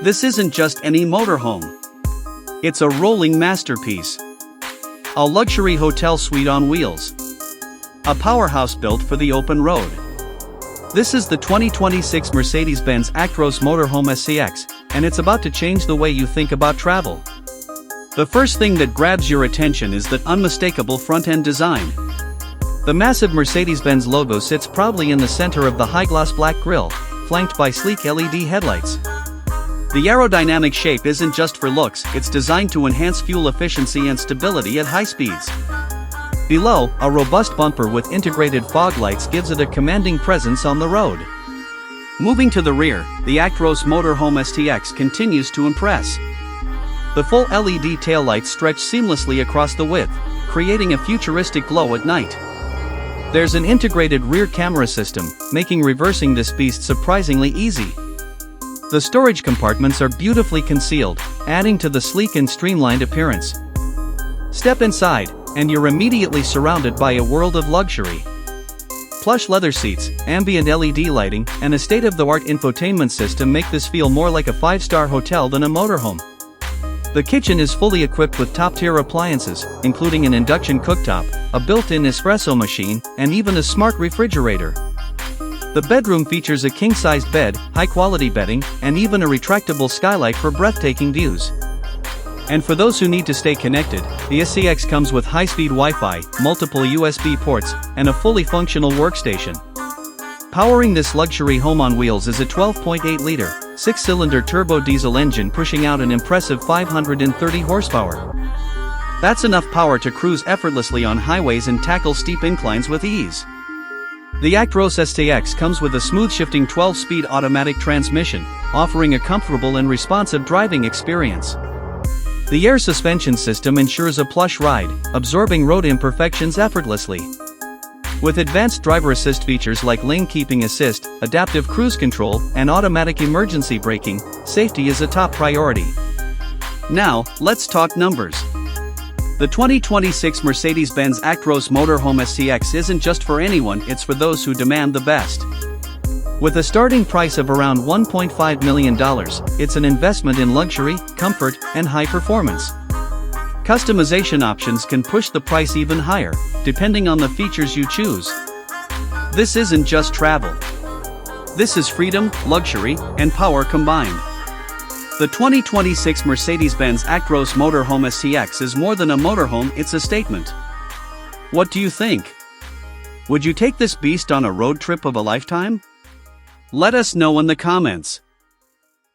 This isn't just any motorhome. It's a rolling masterpiece. A luxury hotel suite on wheels. A powerhouse built for the open road. This is the 2026 Mercedes-Benz Actros Motorhome STX, and it's about to change the way you think about travel. The first thing that grabs your attention is that unmistakable front-end design. The massive Mercedes-Benz logo sits proudly in the center of the high-gloss black grille, flanked by sleek LED headlights. The aerodynamic shape isn't just for looks, it's designed to enhance fuel efficiency and stability at high speeds. Below, a robust bumper with integrated fog lights gives it a commanding presence on the road. Moving to the rear, the Actros Motorhome STX continues to impress. The full LED taillights stretch seamlessly across the width, creating a futuristic glow at night. There's an integrated rear camera system, making reversing this beast surprisingly easy. The storage compartments are beautifully concealed, adding to the sleek and streamlined appearance. Step inside, and you're immediately surrounded by a world of luxury. Plush leather seats, ambient LED lighting, and a state-of-the-art infotainment system make this feel more like a five-star hotel than a motorhome. The kitchen is fully equipped with top-tier appliances, including an induction cooktop, a built-in espresso machine, and even a smart refrigerator. The bedroom features a king-sized bed, high-quality bedding, and even a retractable skylight for breathtaking views. And for those who need to stay connected, the STX comes with high-speed Wi-Fi, multiple USB ports, and a fully functional workstation. Powering this luxury home on wheels is a 12.8-liter, 6-cylinder turbo diesel engine pushing out an impressive 530 horsepower. That's enough power to cruise effortlessly on highways and tackle steep inclines with ease. The Actros STX comes with a smooth-shifting 12-speed automatic transmission, offering a comfortable and responsive driving experience. The air suspension system ensures a plush ride, absorbing road imperfections effortlessly. With advanced driver assist features like lane keeping assist, adaptive cruise control, and automatic emergency braking, safety is a top priority. Now, let's talk numbers. The 2026 Mercedes-Benz Actros Motorhome STX isn't just for anyone, it's for those who demand the best. With a starting price of around $1.5 million, it's an investment in luxury, comfort, and high performance. Customization options can push the price even higher, depending on the features you choose. This isn't just travel. This is freedom, luxury, and power combined. The 2026 Mercedes-Benz Actros Motorhome STX is more than a motorhome, it's a statement. What do you think? Would you take this beast on a road trip of a lifetime? Let us know in the comments.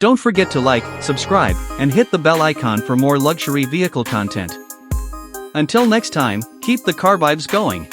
Don't forget to like, subscribe, and hit the bell icon for more luxury vehicle content. Until next time, keep the car vibes going.